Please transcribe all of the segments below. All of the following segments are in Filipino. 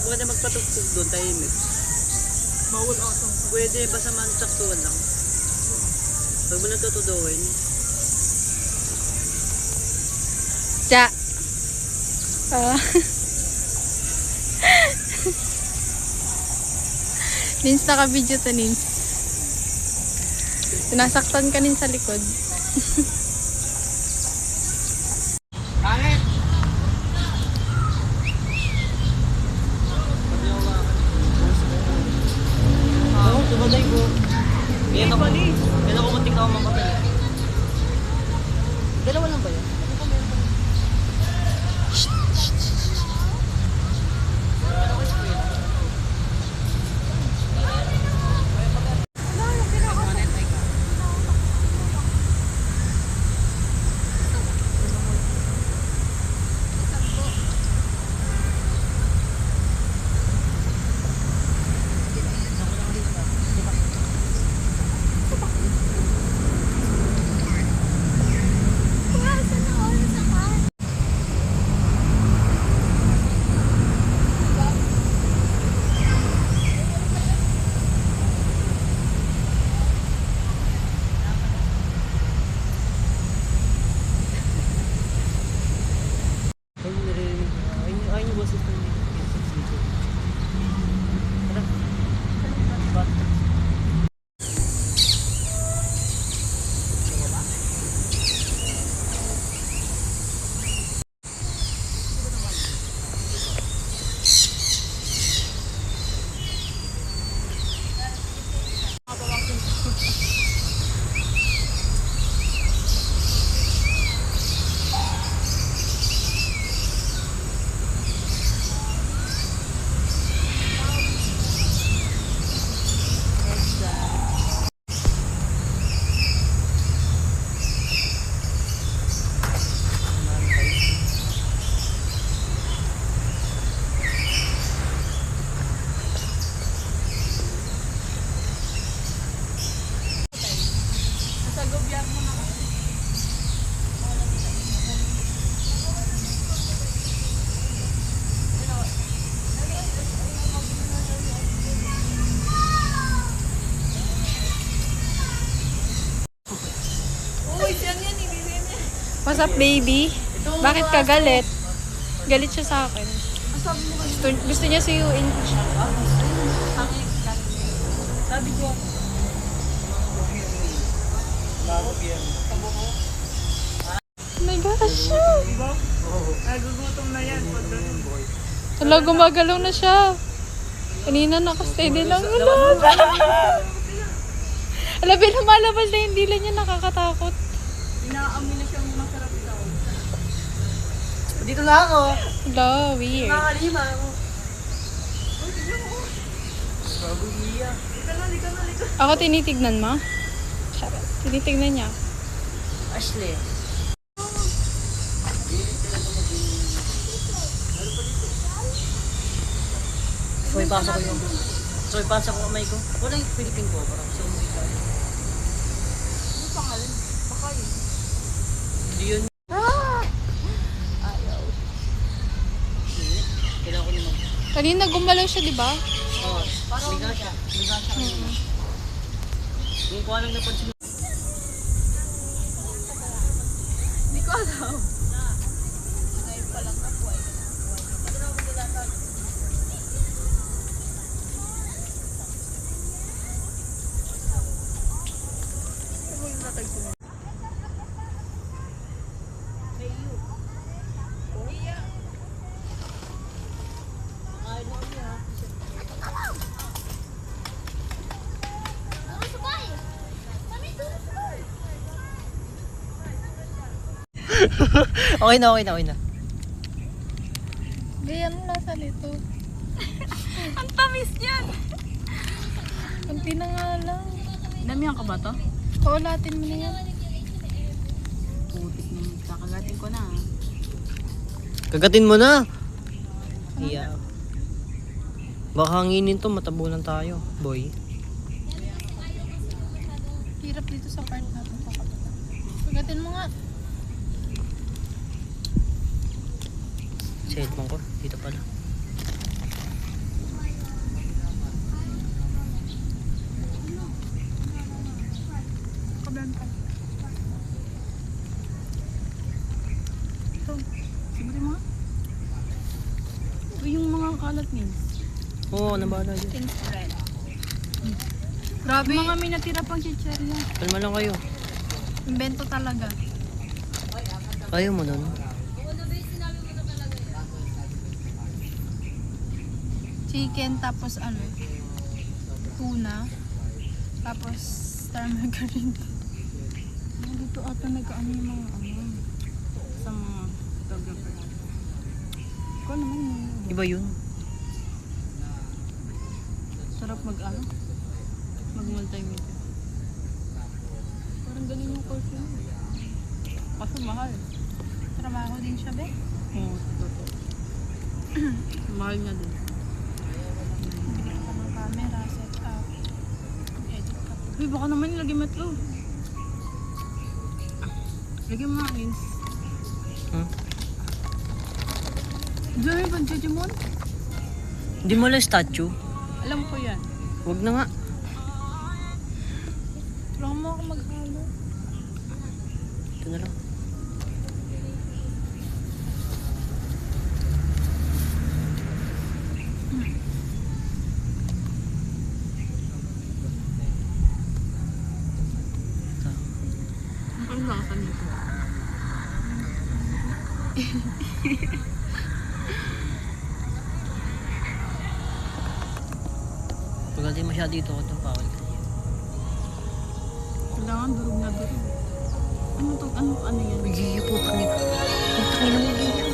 Pwede magpatugtog doon, tahimik. Bawal atang. Pwede, basta man saktuhan lang. Pag mo natutuduhin. Ja. Nins, naka-video to, Nins. Sinasaktan ka rin sa likod. Pangit! Oo, tumaday ko. Yan ako muntik na ako mamatay. Dalawa lang ba yan? Ay, yung boses ko niya. Tara. What's up, baby? Bakit ka galit? Galit siya sa akin. Gusto niya suyuin ko siya. Sabi ko. Oh my gosh. Nagugutom na yan. Hala, gumagalaw na siya. Kanina nakasteady lang. Hala, lumalabas na yung dila niya, nakakatakot. Inaamin na siyang masarap daw. Dito na ako. Hala, weird. Nakakalima ako. Ako tinitignan mo? Charot. Tinitignan niya. Ashley. So, ipasa ko yung... So, ipasa ko kamay ko. Wala yung Philippine ko. Parang sa umuwi tayo. Ano pangalan? Baka yun. Hindi yun. Ayaw. Kailangan ko naman. Kanina gumalaw siya, di ba? Oo. Liga siya. Liga siya kanina. Yung kuha lang napansin. Hindi ko alam. Ngayon pa lang na buhay. Okay na, okay na, okay na. Ganyan ang lasa nito. Ang tamis niyan! Kunti na nga lang. Damihan ka ba to? Oo, latin mo na yan. Putik na. Kakagatin ko na. Kagatin mo na. Yeah. Baka hanginin to, matabunan tayo, boy. Hirap dito sa part natin. Kagatin mo nga. Sa headphone ko, dito pala. mo. Yung mga kalat niyo. Oo, nabala dyan. Thin spread. Grabe. Yung mga may natira pang chicherya. Kalma lang kayo. Invento talaga. Ayaw mo nun. Chicken, tapos ano, tuna, tapos star margarine. Dito ata nag-ano yung mga ano, sa mga photographer. Ikaw naman yun. Iba yun. Sarap mag-ano, mag-multimedia. Parang ganun yung course yun. Kaso mahal. Trabaho din siya, be? Oo, totoo. Mahal niya din. Bili ka ng camera, set up, edit ka. Uy, baka naman ilagay mo ito. Lagyan mo ang ins. Hmm? Diyan may pang-judgment? Hindi mo lang statue. Alam ko yan. Huwag na nga. Tulungan mo ako maghalo. Ito na lang. Ang lasa nito. Pag di masyado dito ako itong bawal. Kailangan durog na durog. Ano to? Ano yan? Uy, putang ina. Putang ina mo, gaya.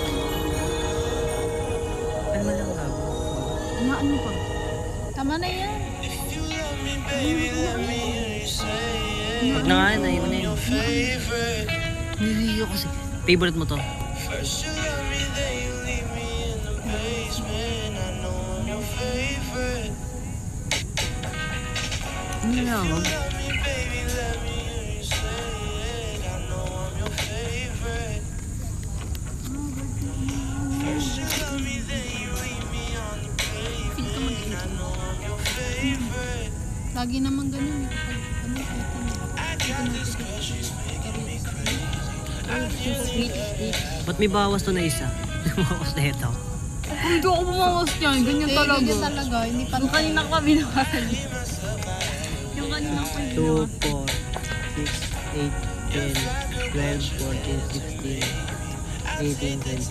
Kalma lang gago. Ano pa? Tama na yan. Huwag na nga yun, ayaw na yun. Niliyo kasi. Favorite mo to? Ano na ako? Feel ko mag-edit. Lagi naman ganun eh. Kapag ano, Ba't may bawas to na isa? Bawas na ito. Hindi ako bumawas niyan. Ganyan talaga. Ganyan talaga. Hindi pa. Yung kanina ko binawasan niya. Yung kanina ko binawasan. 2, 4, 6, 8, 10, 12, 14, 15, 18, 20.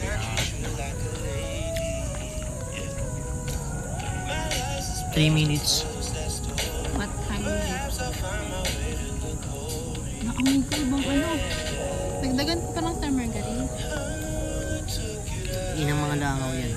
3 minutes. What time is it? Naamoy ko ibang ano. Dagdagan ko pa ng star margarine. Yun ang mga langaw yan.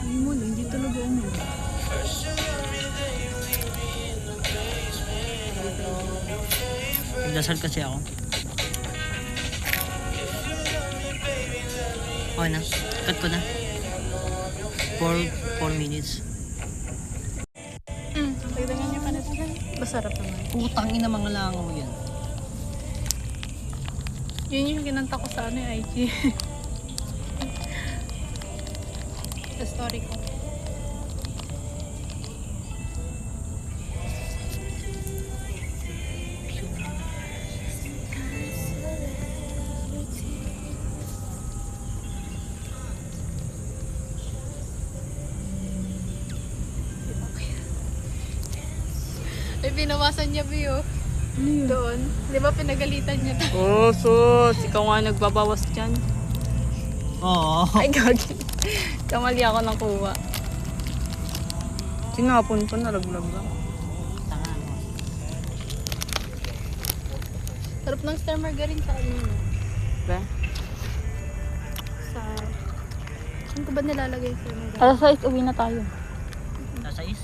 Ay mo, hindi talaga ano. Nagdasal kasi ako. Okay na. Cut ko na. 4 minutes. Dagdagan niyo pa na ito. Masarap naman. Putang ina mga langaw yan. Yun yung kinanta ko sa ano yung IG. Sa story ko. Ay, binawasan niya, Bio. Doon. Di ba pinagalitan niya? Oh, sus. Ikaw nga nagbabawas dyan. Oo. Ay, gagi. Kamali ako ng kuha. Sinapon ko, nalaglag lang. Tanga mo. Sarap ng star margarine sa ano. Ba? Sa... Saan ko ba nilalagay sa margarine? Alas 6, uwi na tayo. Nasa is?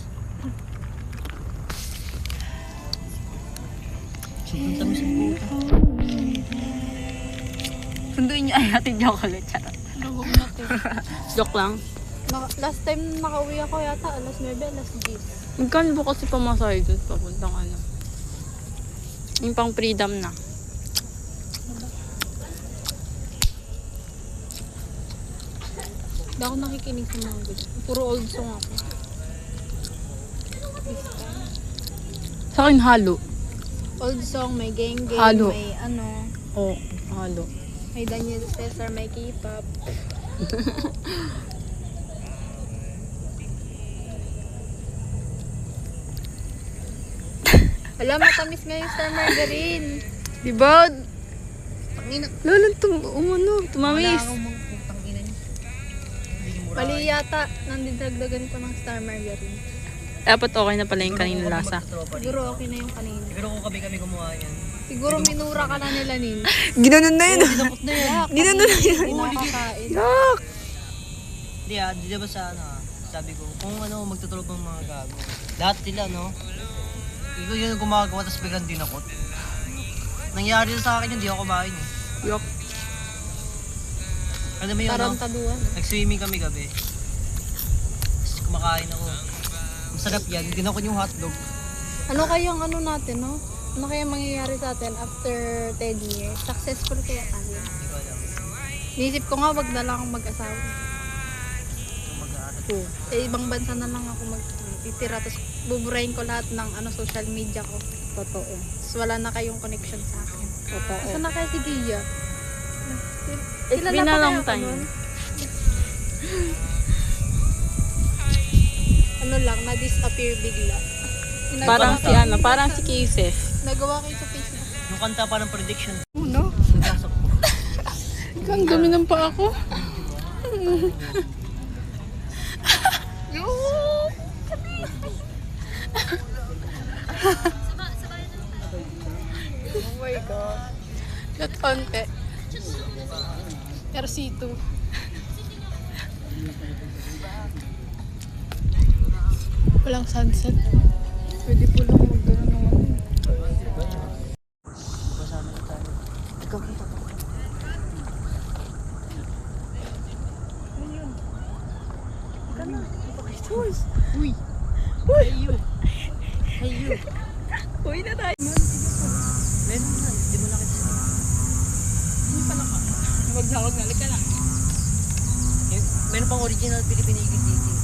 Sobrang tamis ang puta. Sunduin niyo ay ating chocolate. Charot. Lugog natin. Joke lang. Last time nakauwi ako yata, alas 9, alas 10. Magkano ba kasi pamasahe dun papuntang ano? Yung pang freedom na. Hindi ako nakikinig sa mga good. Puro old song ako. Sa akin, halo. Old song, may geng-geng, Halo. may ano, Oo, halo. may Daniel Cesar, may K-pop. Wala, matamis nga yung Star Margarine. Diba? Tangina. Lalo, tumamis. Wala akong mga putang ina niya. Hindi niyo mura. Mali yata, nandidagdagan ko ng Star Margarine. Dapat okay na pala yung kanina lasa. Siguro okay na yung kanina. Siguro kung kami gumawa yan. Siguro minura ka na nila, Nin. Ginanon na yun. Dinapot na yan. Ginanon na yun. Hindi nakakain. Yak! Hindi di ba sa ano sabi ko, kung ano magtutulog ng mga gago. Lahat sila no. Ikaw yun ang gumagawa tapos biglang dinakot. Nangyari na sa akin yun, hindi ako kumain eh. Yak. Alam mo yun, no? Tarantaduan. Nag-swimming kami gabi. Tapos kumakain ako. Masarap yan, dinakot yung hotdog. Ano kayang ano natin, no? Ano kaya mangyayari sa atin after 10 years? Successful kaya tayo? Hindi ko alam. Niisip ko nga, wag na lang akong mag-asawa. Mag-aaral. Sa ibang bansa na lang ako magtitira. Tapos buburahin ko lahat ng ano social media ko. Totoo. Tapos wala na kayong connection sa akin. Totoo. Asa na kaya si Dia? It's been a long time. Ano lang, na-disappear bigla. Parang si ano, parang si Kisses. Nagawa kayo sa Facebook. Yung kanta pa ng prediction. Ano? Nagkasok ko. Ikaw, ang dumi ng paa ko. Oh my God. Not konti. Pero C2. Walang sunset. Pwede po lang magdala ng ano. Kasama na tayo. Ikaw kita pa. Uy! Hey you! Hey you! Uy na tayo. Meron na, hindi mo nakita. Hindi pa naka. Huwag na, halika lang. Meron pang original Philippine Eagle dating.